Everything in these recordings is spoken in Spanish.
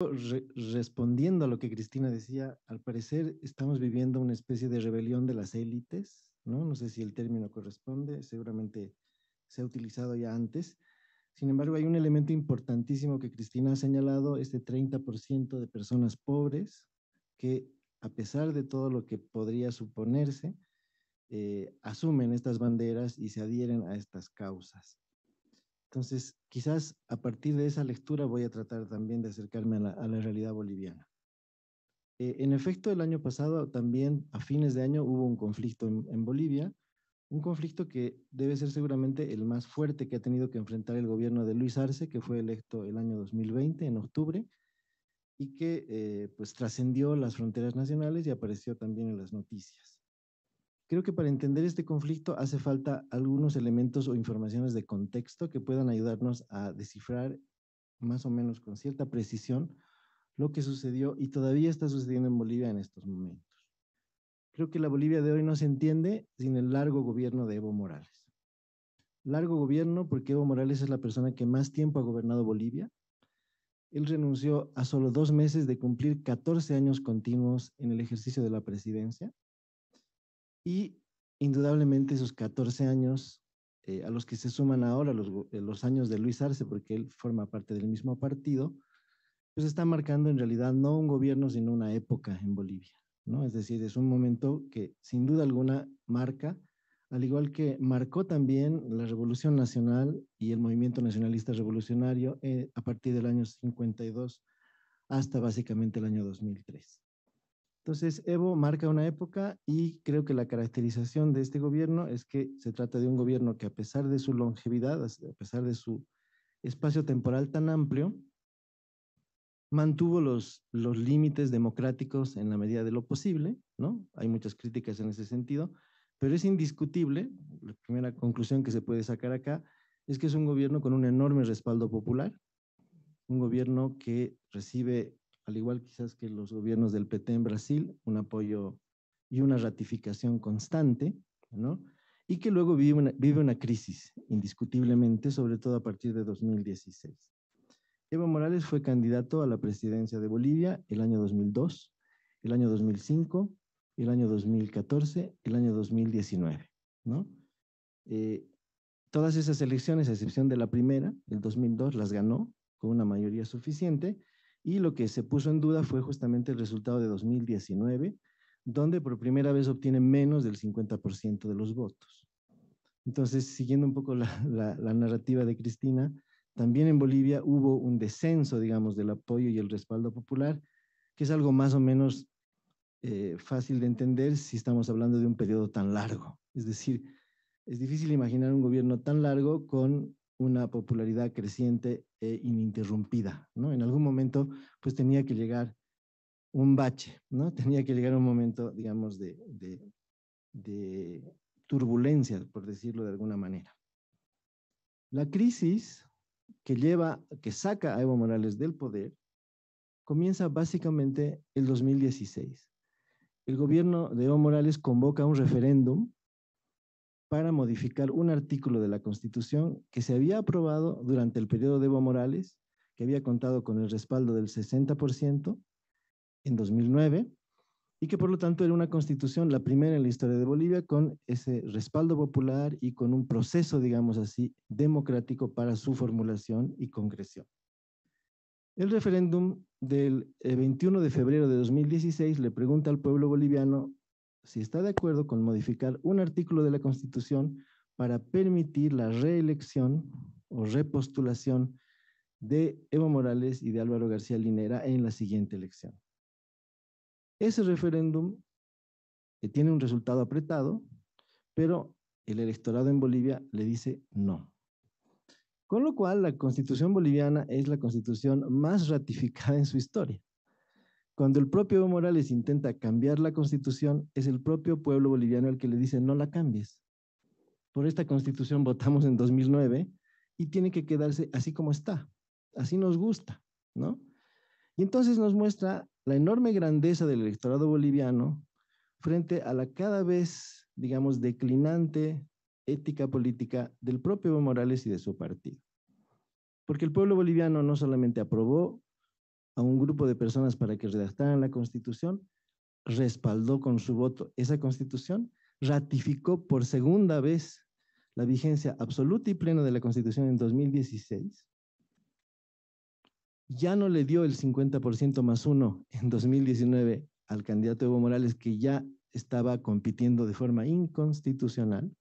Respondiendo a lo que Cristina decía, al parecer estamos viviendo una especie de rebelión de las élites, ¿no? No sé si el término corresponde, seguramente se ha utilizado ya antes. Sin embargo, hay un elemento importantísimo que Cristina ha señalado, este 30% de personas pobres que, a pesar de todo lo que podría suponerse, asumen estas banderas y se adhieren a estas causas. Entonces, quizás a partir de esa lectura voy a tratar también de acercarme a la realidad boliviana. En efecto, el año pasado también, a fines de año, hubo un conflicto en Bolivia, un conflicto que debe ser seguramente el más fuerte que ha tenido que enfrentar el gobierno de Luis Arce, que fue electo el año 2020, en octubre, y que pues trascendió las fronteras nacionales y apareció también en las noticias. Creo que para entender este conflicto hace falta algunos elementos o informaciones de contexto que puedan ayudarnos a descifrar más o menos con cierta precisión lo que sucedió y todavía está sucediendo en Bolivia en estos momentos. Creo que la Bolivia de hoy no se entiende sin el largo gobierno de Evo Morales. Largo gobierno porque Evo Morales es la persona que más tiempo ha gobernado Bolivia. Él renunció a solo 2 meses de cumplir 14 años continuos en el ejercicio de la presidencia y indudablemente esos 14 años a los que se suman ahora los años de Luis Arce, porque él forma parte del mismo partido, pues está marcando en realidad no un gobierno, sino una época en Bolivia, ¿no? Es decir, es un momento que sin duda alguna marca, al igual que marcó también la Revolución Nacional y el movimiento nacionalista revolucionario a partir del año 52 hasta básicamente el año 2003. Entonces, Evo marca una época y creo que la caracterización de este gobierno es que se trata de un gobierno que a pesar de su longevidad, a pesar de su espacio temporal tan amplio, mantuvo los límites democráticos en la medida de lo posible, ¿no? Hay muchas críticas en ese sentido, pero es indiscutible, la primera conclusión que se puede sacar acá, es que es un gobierno con un enorme respaldo popular, un gobierno que recibe, al igual quizás que los gobiernos del PT en Brasil, un apoyo y una ratificación constante, ¿no? Y que luego vive una crisis, indiscutiblemente, sobre todo a partir de 2016. Evo Morales fue candidato a la presidencia de Bolivia el año 2002, el año 2005, el año 2014, el año 2019, ¿no? Eh, Todas esas elecciones, a excepción de la primera, el 2002, las ganó con una mayoría suficiente y lo que se puso en duda fue justamente el resultado de 2019, donde por primera vez obtiene menos del 50% de los votos. Entonces, siguiendo un poco la narrativa de Cristina, también en Bolivia hubo un descenso, digamos, del apoyo y el respaldo popular, que es algo más o menos fácil de entender si estamos hablando de un periodo tan largo. Es decir, es difícil imaginar un gobierno tan largo con una popularidad creciente e ininterrumpida, ¿no? En algún momento, pues tenía que llegar un bache, ¿no? Tenía que llegar un momento, digamos, de turbulencia, por decirlo de alguna manera. La crisis que saca a Evo Morales del poder comienza básicamente el 2016. El gobierno de Evo Morales convoca un referéndum para modificar un artículo de la Constitución que se había aprobado durante el periodo de Evo Morales, que había contado con el respaldo del 60% en 2009, y que por lo tanto era una constitución, la primera en la historia de Bolivia, con ese respaldo popular y con un proceso, digamos así, democrático para su formulación y concreción. El referéndum del 21 de febrero de 2016 le pregunta al pueblo boliviano si está de acuerdo con modificar un artículo de la Constitución para permitir la reelección o repostulación de Evo Morales y de Álvaro García Linera en la siguiente elección. Ese referéndum tiene un resultado apretado, pero el electorado en Bolivia le dice no. Con lo cual, la Constitución boliviana es la constitución más ratificada en su historia. Cuando el propio Evo Morales intenta cambiar la Constitución, es el propio pueblo boliviano el que le dice no la cambies. Por esta Constitución votamos en 2009 y tiene que quedarse así como está. Así nos gusta, ¿no? Y entonces nos muestra la enorme grandeza del electorado boliviano frente a la cada vez, digamos, declinante ética política del propio Evo Morales y de su partido. Porque el pueblo boliviano no solamente aprobó a un grupo de personas para que redactaran la Constitución, respaldó con su voto esa Constitución, ratificó por segunda vez la vigencia absoluta y plena de la Constitución en 2016, ya no le dio el 50% más uno en 2019 al candidato Evo Morales, que ya estaba compitiendo de forma inconstitucional,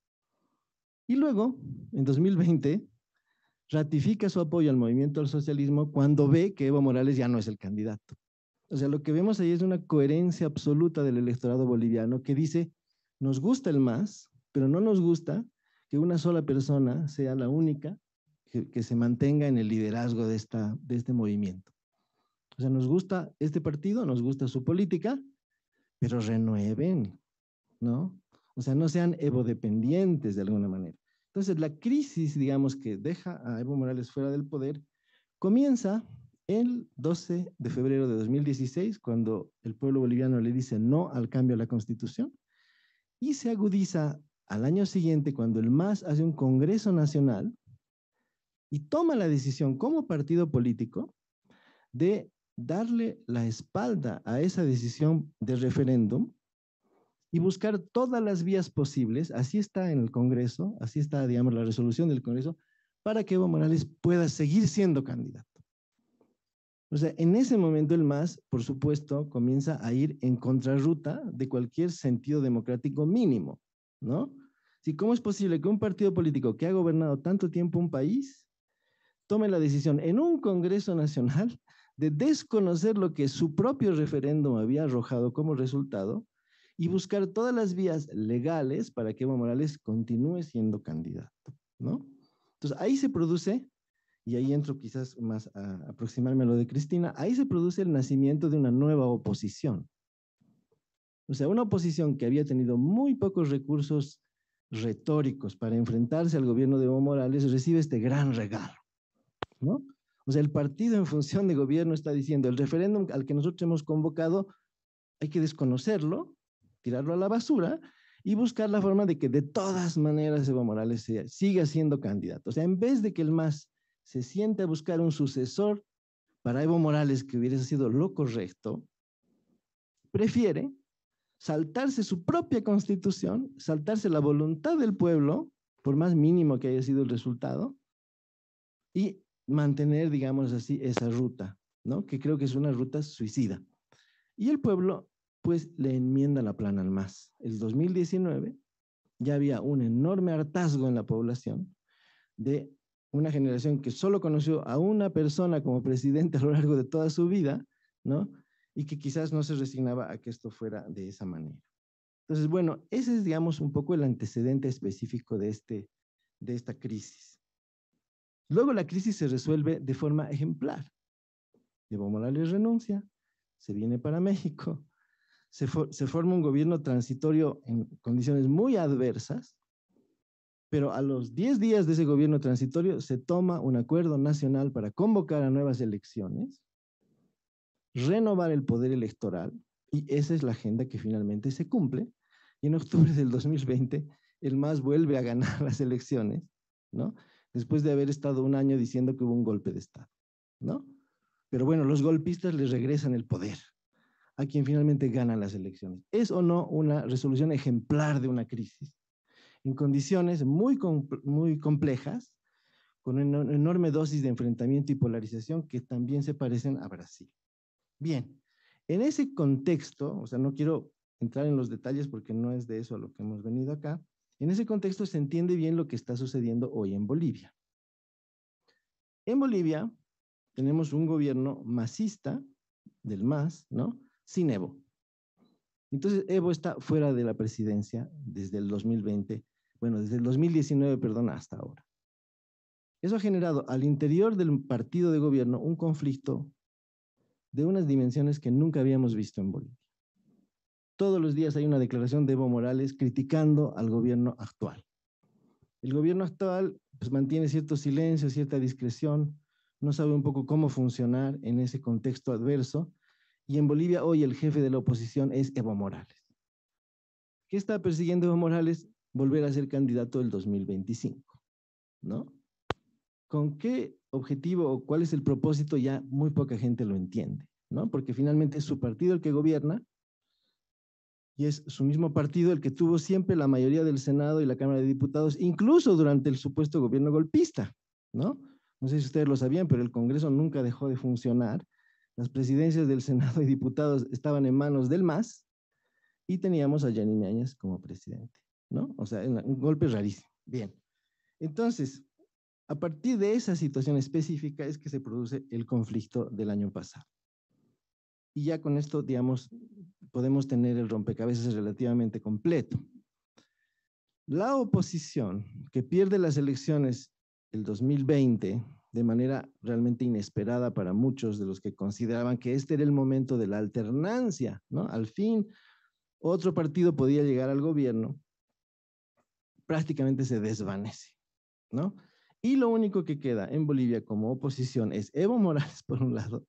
y luego, en 2020, ratifica su apoyo al movimiento al socialismo cuando ve que Evo Morales ya no es el candidato. O sea, lo que vemos ahí es una coherencia absoluta del electorado boliviano que dice, nos gusta el MAS, pero no nos gusta que una sola persona sea la única que se mantenga en el liderazgo de este movimiento. O sea, nos gusta este partido, nos gusta su política, pero renueven, ¿no? O sea, no sean evodependientes de alguna manera. Entonces, la crisis, digamos, que deja a Evo Morales fuera del poder, comienza el 12 de febrero de 2016, cuando el pueblo boliviano le dice no al cambio a la Constitución, y se agudiza al año siguiente, cuando el MAS hace un Congreso Nacional y toma la decisión como partido político de darle la espalda a esa decisión de referéndum y buscar todas las vías posibles, así está en el Congreso, así está, digamos, la resolución del Congreso, para que Evo Morales pueda seguir siendo candidato. O sea, en ese momento el MAS, por supuesto, comienza a ir en contrarruta de cualquier sentido democrático mínimo, ¿no? Si, ¿cómo es posible que un partido político que ha gobernado tanto tiempo un país tome la decisión en un Congreso Nacional de desconocer lo que su propio referéndum había arrojado como resultado y buscar todas las vías legales para que Evo Morales continúe siendo candidato, ¿no? Entonces, ahí se produce, y ahí entro quizás más a aproximarme a lo de Cristina, ahí se produce el nacimiento de una nueva oposición. O sea, una oposición que había tenido muy pocos recursos retóricos para enfrentarse al gobierno de Evo Morales, recibe este gran regalo, ¿no? O sea, el partido en función de gobierno está diciendo, el referéndum al que nosotros hemos convocado, hay que desconocerlo, tirarlo a la basura y buscar la forma de que de todas maneras Evo Morales siga siendo candidato. O sea, en vez de que el MAS se siente a buscar un sucesor para Evo Morales que hubiese sido lo correcto, prefiere saltarse su propia constitución, saltarse la voluntad del pueblo, por más mínimo que haya sido el resultado, y mantener, digamos así, esa ruta, ¿no? Que creo que es una ruta suicida. Y el pueblo, pues, le enmienda la plana al MAS. El 2019 ya había un enorme hartazgo en la población de una generación que solo conoció a una persona como presidente a lo largo de toda su vida, ¿no? Y que quizás no se resignaba a que esto fuera de esa manera. Entonces, bueno, ese es, digamos, un poco el antecedente específico de esta crisis. Luego la crisis se resuelve de forma ejemplar. Evo Morales renuncia, se viene para México, se forma un gobierno transitorio en condiciones muy adversas, pero a los 10 días de ese gobierno transitorio se toma un acuerdo nacional para convocar a nuevas elecciones, renovar el poder electoral, y esa es la agenda que finalmente se cumple, y en octubre del 2020 el MAS vuelve a ganar las elecciones, ¿no? Después de haber estado un año diciendo que hubo un golpe de Estado, ¿no? Pero bueno, los golpistas les regresan el poder a quien finalmente gana las elecciones. ¿Es o no una resolución ejemplar de una crisis? En condiciones muy complejas, con una enorme dosis de enfrentamiento y polarización que también se parecen a Brasil. Bien, en ese contexto, o sea, no quiero entrar en los detalles porque no es de eso a lo que hemos venido acá, en ese contexto se entiende bien lo que está sucediendo hoy en Bolivia. En Bolivia tenemos un gobierno masista del MAS, ¿no? Sin Evo. Entonces, Evo está fuera de la presidencia desde el 2020, bueno, desde el 2019, perdón, hasta ahora. Eso ha generado al interior del partido de gobierno un conflicto de unas dimensiones que nunca habíamos visto en Bolivia. Todos los días hay una declaración de Evo Morales criticando al gobierno actual. El gobierno actual pues, mantiene cierto silencio, cierta discreción, no sabe un poco cómo funcionar en ese contexto adverso, y en Bolivia hoy el jefe de la oposición es Evo Morales. ¿Qué está persiguiendo Evo Morales? Volver a ser candidato del 2025, ¿no? ¿Con qué objetivo o cuál es el propósito? Ya muy poca gente lo entiende. ¿no? Porque finalmente es su partido el que gobierna y es su mismo partido el que tuvo siempre la mayoría del Senado y la Cámara de Diputados, incluso durante el supuesto gobierno golpista, ¿no? No sé si ustedes lo sabían, pero el Congreso nunca dejó de funcionar. Las presidencias del Senado y diputados estaban en manos del MAS y teníamos a Yanine Áñez como presidente, ¿no? O sea, un golpe rarísimo. Bien. Entonces, a partir de esa situación específica es que se produce el conflicto del año pasado. Y ya con esto, digamos, podemos tener el rompecabezas relativamente completo. La oposición que pierde las elecciones el 2020 de manera realmente inesperada para muchos de los que consideraban que este era el momento de la alternancia, ¿no? Al fin, otro partido podía llegar al gobierno, prácticamente se desvanece, ¿no? Y lo único que queda en Bolivia como oposición es Evo Morales, por un lado,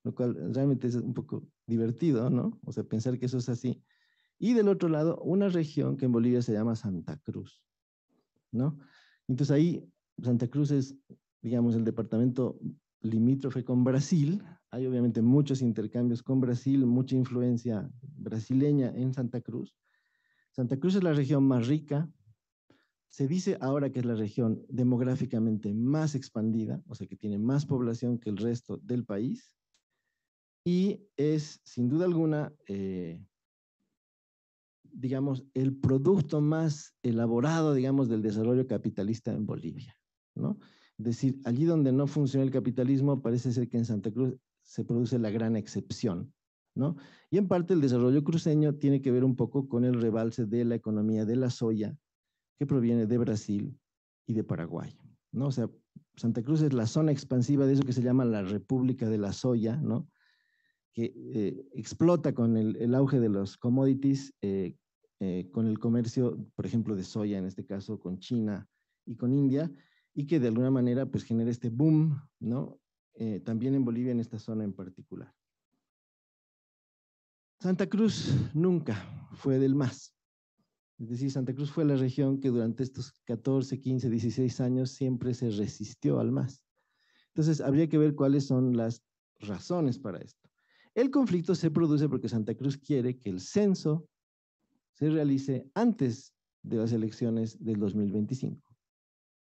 lo cual realmente es un poco divertido, ¿no? O sea, pensar que eso es así. Y del otro lado, una región que en Bolivia se llama Santa Cruz, ¿no? Entonces ahí Santa Cruz es, digamos, el departamento limítrofe con Brasil. Hay obviamente muchos intercambios con Brasil, mucha influencia brasileña en Santa Cruz. Santa Cruz es la región más rica. Se dice ahora que es la región demográficamente más expandida, o sea que tiene más población que el resto del país. Y es, sin duda alguna, digamos, el producto más elaborado, digamos, del desarrollo capitalista en Bolivia, ¿no? Es decir, allí donde no funciona el capitalismo, parece ser que en Santa Cruz se produce la gran excepción, ¿no? Y en parte el desarrollo cruceño tiene que ver un poco con el rebalse de la economía de la soya, que proviene de Brasil y de Paraguay, ¿no? O sea, Santa Cruz es la zona expansiva de eso que se llama la República de la Soya, ¿no? Que explota con el auge de los commodities, con el comercio, por ejemplo, de soya, en este caso con China y con India, y que de alguna manera pues genera este boom, ¿no? También en Bolivia, en esta zona en particular. Santa Cruz nunca fue del MAS. Es decir, Santa Cruz fue la región que durante estos 14, 15, 16 años siempre se resistió al MAS. Entonces, habría que ver cuáles son las razones para esto. El conflicto se produce porque Santa Cruz quiere que el censo se realice antes de las elecciones del 2025,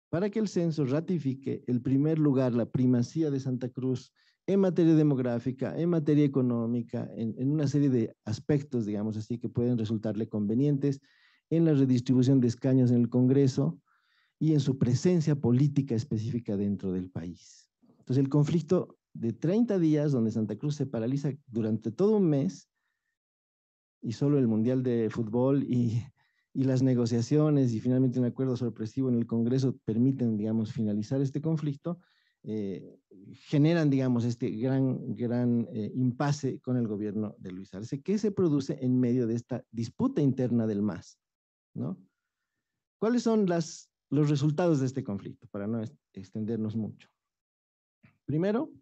para que el censo ratifique el primer lugar, la primacía de Santa Cruz en materia demográfica, en materia económica, en una serie de aspectos, digamos así, que pueden resultarle convenientes en la redistribución de escaños en el Congreso y en su presencia política específica dentro del país. Entonces, el conflicto de 30 días, donde Santa Cruz se paraliza durante todo un mes, y solo el Mundial de Fútbol y las negociaciones y finalmente un acuerdo sorpresivo en el Congreso permiten, digamos, finalizar este conflicto, generan, digamos, este gran impasse con el gobierno de Luis Arce, que se produce en medio de esta disputa interna del MAS, ¿no? ¿Cuáles son los resultados de este conflicto? Para no extendernos mucho. Primero,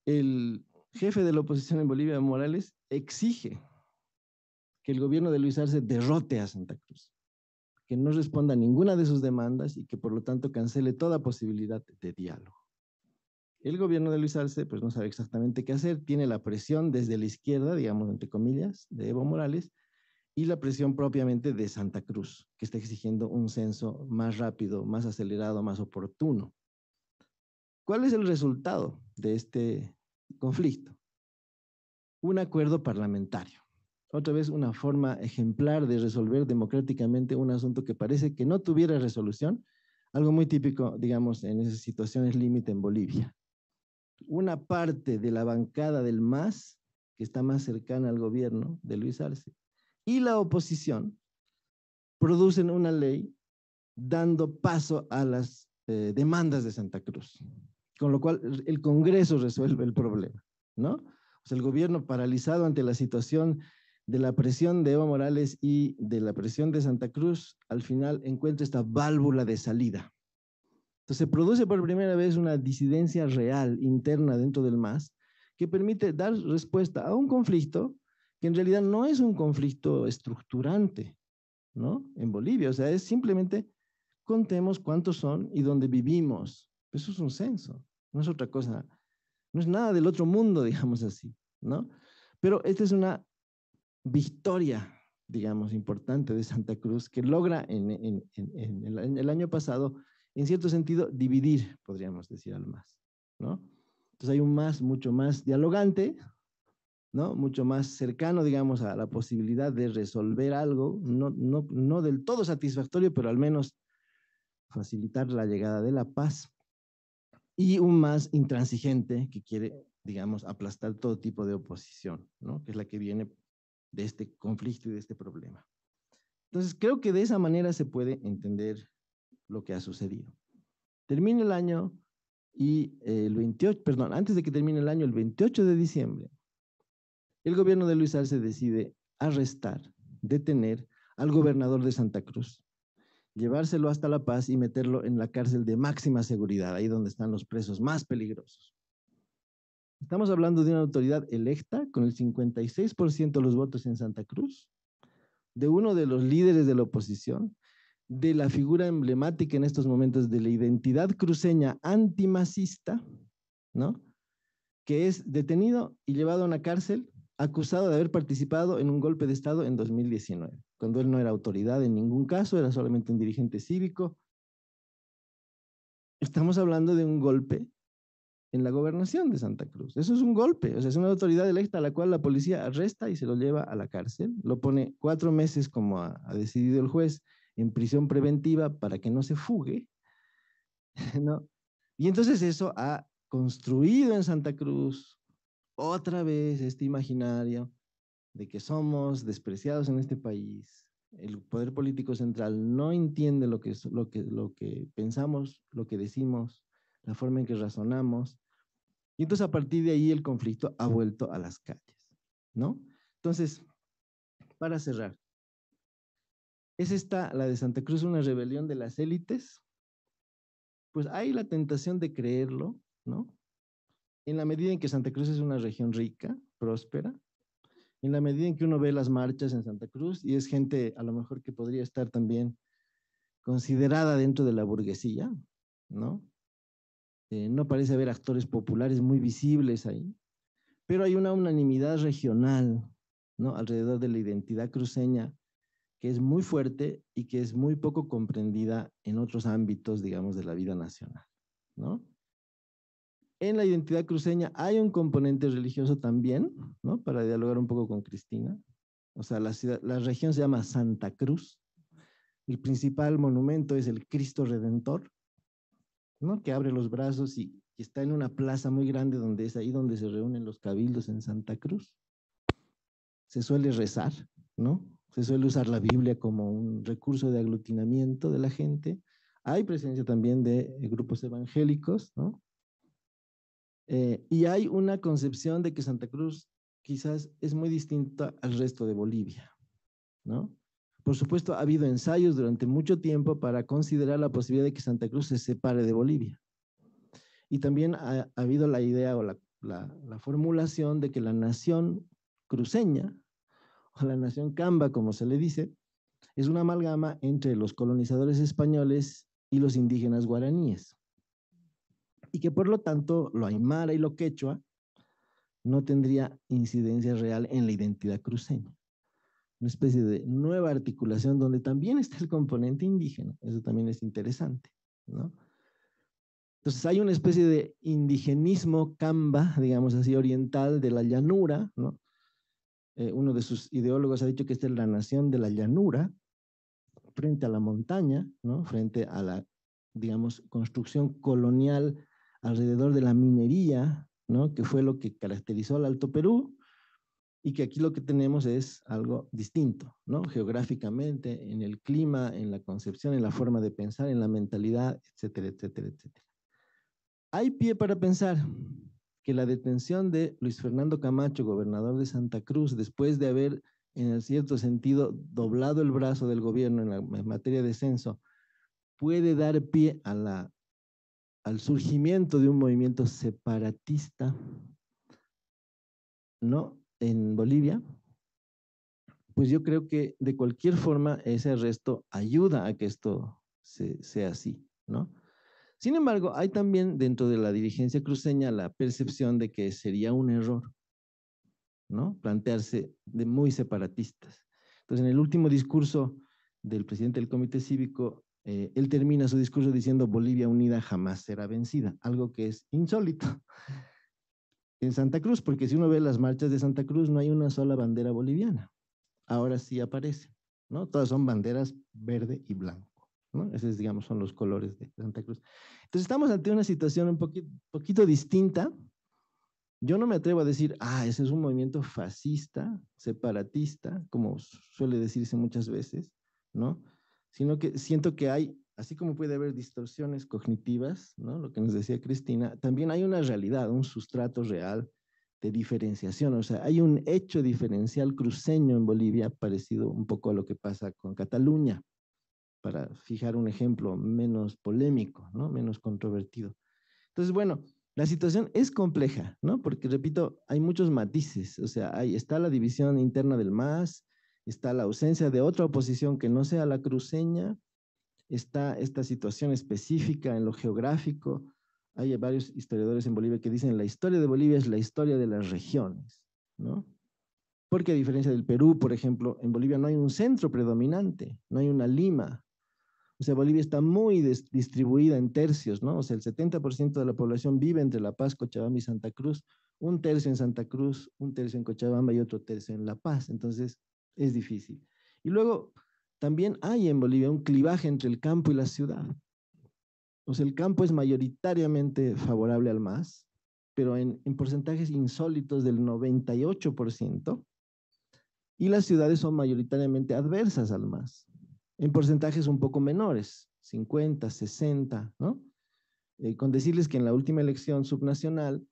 el jefe de la oposición en Bolivia, Morales, exige que el gobierno de Luis Arce derrote a Santa Cruz, que no responda a ninguna de sus demandas y que por lo tanto cancele toda posibilidad de diálogo. El gobierno de Luis Arce pues no sabe exactamente qué hacer, tiene la presión desde la izquierda, digamos entre comillas, de Evo Morales, y la presión propiamente de Santa Cruz, que está exigiendo un censo más rápido, más acelerado, más oportuno. ¿Cuál es el resultado de este conflicto? Un acuerdo parlamentario. Otra vez una forma ejemplar de resolver democráticamente un asunto que parece que no tuviera resolución, algo muy típico, digamos, en esas situaciones límite en Bolivia. Una parte de la bancada del MAS, que está más cercana al gobierno de Luis Arce, y la oposición producen una ley dando paso a las demandas de Santa Cruz, con lo cual el Congreso resuelve el problema, ¿no? O sea, el gobierno paralizado ante la situación de la presión de Evo Morales y de la presión de Santa Cruz, al final encuentra esta válvula de salida. Entonces se produce por primera vez una disidencia real interna dentro del MAS que permite dar respuesta a un conflicto que en realidad no es un conflicto estructurante, ¿no? En Bolivia, o sea, es simplemente contemos cuántos son y dónde vivimos. Eso es un censo, no es otra cosa. no es nada del otro mundo, digamos así, ¿no? Pero esta es una victoria, digamos, importante de Santa Cruz, que logra en el año pasado, en cierto sentido, dividir, podríamos decir, al MAS, ¿no? Entonces hay un MAS mucho más dialogante, ¿no? Mucho más cercano, digamos, a la posibilidad de resolver algo, no del todo satisfactorio, pero al menos facilitar la llegada de la paz, y un MAS intransigente que quiere, digamos, aplastar todo tipo de oposición, ¿no? Que es la que viene de este conflicto y de este problema. Entonces, creo que de esa manera se puede entender lo que ha sucedido. Termina el año y el 28, perdón, antes de que termine el año, el 28 de diciembre, el gobierno de Luis Arce decide arrestar, detener al gobernador de Santa Cruz, llevárselo hasta La Paz y meterlo en la cárcel de máxima seguridad, ahí donde están los presos más peligrosos. Estamos hablando de una autoridad electa con el 56% de los votos en Santa Cruz, de uno de los líderes de la oposición, de la figura emblemática en estos momentos de la identidad cruceña antimacista, ¿no? Que es detenido y llevado a una cárcel acusado de haber participado en un golpe de Estado en 2019, cuando él no era autoridad en ningún caso, era solamente un dirigente cívico. Estamos hablando de un golpe en la gobernación de Santa Cruz. Eso es un golpe, o sea, es una autoridad electa a la cual la policía arresta y se lo lleva a la cárcel, lo pone 4 meses, como ha decidido el juez, en prisión preventiva para que no se fugue, ¿no? Y entonces eso ha construido en Santa Cruz otra vez este imaginario de que somos despreciados en este país. El poder político central no entiende lo que pensamos, lo que decimos, la forma en que razonamos. Y entonces a partir de ahí el conflicto ha vuelto a las calles, ¿no? Entonces, para cerrar, ¿es esta, la de Santa Cruz, una rebelión de las élites? Pues hay la tentación de creerlo, ¿no? En la medida en que Santa Cruz es una región rica, próspera, en la medida en que uno ve las marchas en Santa Cruz y es gente a lo mejor que podría estar también considerada dentro de la burguesía, ¿no? No parece haber actores populares muy visibles ahí, pero hay una unanimidad regional, ¿no? Alrededor de la identidad cruceña que es muy fuerte y que es muy poco comprendida en otros ámbitos, digamos, de la vida nacional, ¿no? En la identidad cruceña hay un componente religioso también, ¿no? Para dialogar un poco con Cristina. O sea, la región se llama Santa Cruz. El principal monumento es el Cristo Redentor, ¿no? Que abre los brazos y está en una plaza muy grande donde es ahí donde se reúnen los cabildos en Santa Cruz. Se suele rezar, ¿no? Se suele usar la Biblia como un recurso de aglutinamiento de la gente. Hay presencia también de grupos evangélicos, ¿no? Y hay una concepción de que Santa Cruz quizás es muy distinta al resto de Bolivia, ¿no? Por supuesto, ha habido ensayos durante mucho tiempo para considerar la posibilidad de que Santa Cruz se separe de Bolivia. Y también ha habido la idea o la formulación de que la nación cruceña, o la nación Camba, como se le dice, es una amalgama entre los colonizadores españoles y los indígenas guaraníes. Y que por lo tanto lo aymara y lo quechua no tendría incidencia real en la identidad cruceña. Una especie de nueva articulación donde también está el componente indígena. Eso también es interesante, ¿no? Entonces hay una especie de indigenismo camba, digamos así, oriental de la llanura, ¿no? Uno de sus ideólogos ha dicho que esta es la nación de la llanura, frente a la montaña, ¿no? Frente a la, digamos, construcción colonial alrededor de la minería, ¿no? Que fue lo que caracterizó al Alto Perú, y que aquí lo que tenemos es algo distinto, ¿no? Geográficamente, en el clima, en la concepción, en la forma de pensar, en la mentalidad, etcétera, etcétera, etcétera. Hay pie para pensar que la detención de Luis Fernando Camacho, gobernador de Santa Cruz, después de haber, en cierto sentido, doblado el brazo del gobierno en materia de censo, puede dar pie al surgimiento de un movimiento separatista, ¿no? En Bolivia. Pues yo creo que de cualquier forma ese arresto ayuda a que esto sea así, ¿no? Sin embargo, hay también dentro de la dirigencia cruceña la percepción de que sería un error, ¿no? Plantearse de muy separatistas. Entonces, en el último discurso del presidente del Comité Cívico, él termina su discurso diciendo Bolivia unida jamás será vencida, algo que es insólito en Santa Cruz, porque si uno ve las marchas de Santa Cruz no hay una sola bandera boliviana. Ahora sí aparece, ¿no? Todas son banderas verde y blanco, ¿no? Esos, digamos, son los colores de Santa Cruz. Entonces, estamos ante una situación un poquito distinta. Yo no me atrevo a decir, ese es un movimiento fascista, separatista, como suele decirse muchas veces, ¿no? Sino que siento que hay, así como puede haber distorsiones cognitivas, ¿no? Lo que nos decía Cristina, también hay una realidad, un sustrato real de diferenciación. O sea, hay un hecho diferencial cruceño en Bolivia parecido un poco a lo que pasa con Cataluña, para fijar un ejemplo menos polémico, ¿no? Menos controvertido. Entonces, bueno, la situación es compleja, ¿no? Porque, repito, hay muchos matices. O sea, está la división interna del MAS, está la ausencia de otra oposición que no sea la cruceña, está esta situación específica en lo geográfico. Hay varios historiadores en Bolivia que dicen la historia de Bolivia es la historia de las regiones, ¿no? Porque a diferencia del Perú, por ejemplo, en Bolivia no hay un centro predominante, no hay una Lima. O sea, Bolivia está muy distribuida en tercios, ¿no? O sea, el 70% de la población vive entre La Paz, Cochabamba y Santa Cruz, un tercio en Santa Cruz, un tercio en Cochabamba y otro tercio en La Paz. Entonces, es difícil. Y luego, también hay en Bolivia un clivaje entre el campo y la ciudad. O sea, el campo es mayoritariamente favorable al MAS, pero en porcentajes insólitos del 98%, y las ciudades son mayoritariamente adversas al MAS, en porcentajes un poco menores, 50, 60, ¿no? Con decirles que en la última elección subnacional,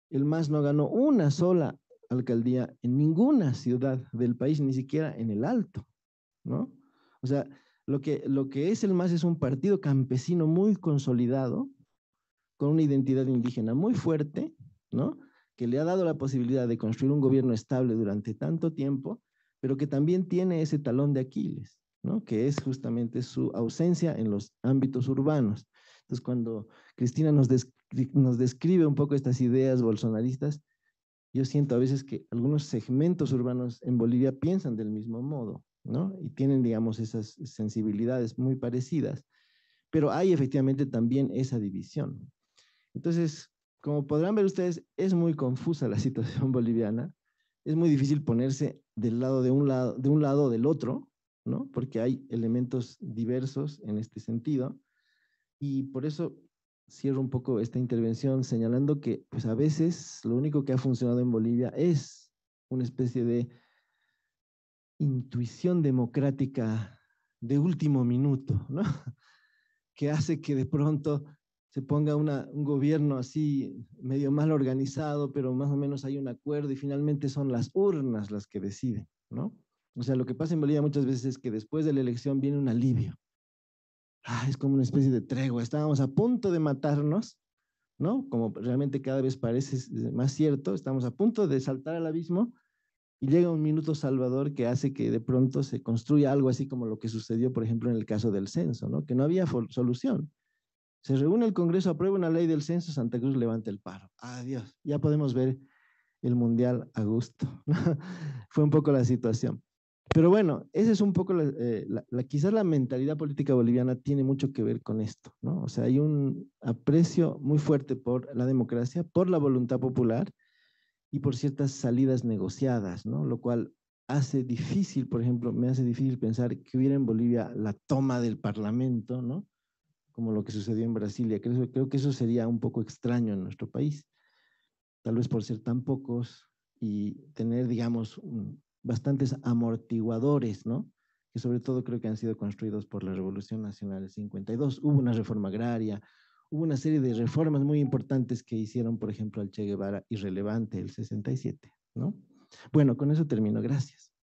el MAS no ganó una sola alcaldía en ninguna ciudad del país, ni siquiera en el Alto, ¿no? O sea, lo que es el MAS es un partido campesino muy consolidado, con una identidad indígena muy fuerte, ¿no? Que le ha dado la posibilidad de construir un gobierno estable durante tanto tiempo, pero que también tiene ese talón de Aquiles, ¿no? Que es justamente su ausencia en los ámbitos urbanos. Entonces, cuando Cristina nos describe un poco estas ideas bolsonaristas, yo siento a veces que algunos segmentos urbanos en Bolivia piensan del mismo modo, ¿no? Y tienen, digamos, esas sensibilidades muy parecidas, pero hay efectivamente también esa división. Entonces, como podrán ver ustedes, es muy confusa la situación boliviana. Es muy difícil ponerse del lado de un lado o del otro, ¿no? Porque hay elementos diversos en este sentido. Y por eso cierro un poco esta intervención señalando que, pues a veces lo único que ha funcionado en Bolivia es una especie de intuición democrática de último minuto, ¿no? Que hace que de pronto se ponga un gobierno así medio mal organizado, pero más o menos hay un acuerdo y finalmente son las urnas las que deciden, ¿no? O sea, lo que pasa en Bolivia muchas veces es que después de la elección viene un alivio. Es como una especie de tregua. Estábamos a punto de matarnos, ¿no? Como realmente cada vez parece más cierto, estamos a punto de saltar al abismo y llega un minuto salvador que hace que de pronto se construya algo así como lo que sucedió, por ejemplo, en el caso del censo, ¿no? Que no había solución. Se reúne el Congreso, aprueba una ley del censo, Santa Cruz levanta el paro. Adiós, ya podemos ver el mundial a gusto. Fue un poco la situación. Pero bueno, esa es un poco, quizás la mentalidad política boliviana tiene mucho que ver con esto, ¿no? O sea, hay un aprecio muy fuerte por la democracia, por la voluntad popular y por ciertas salidas negociadas, ¿no? Lo cual hace difícil, por ejemplo, me hace difícil pensar que hubiera en Bolivia la toma del Parlamento, ¿no? Como lo que sucedió en Brasilia. Creo que eso sería un poco extraño en nuestro país, tal vez por ser tan pocos y tener, digamos, bastantes amortiguadores, ¿no? Que sobre todo creo que han sido construidos por la Revolución Nacional del 52. Hubo una reforma agraria, hubo una serie de reformas muy importantes que hicieron, por ejemplo, al Che Guevara irrelevante el 67, ¿no? Bueno, con eso termino. Gracias.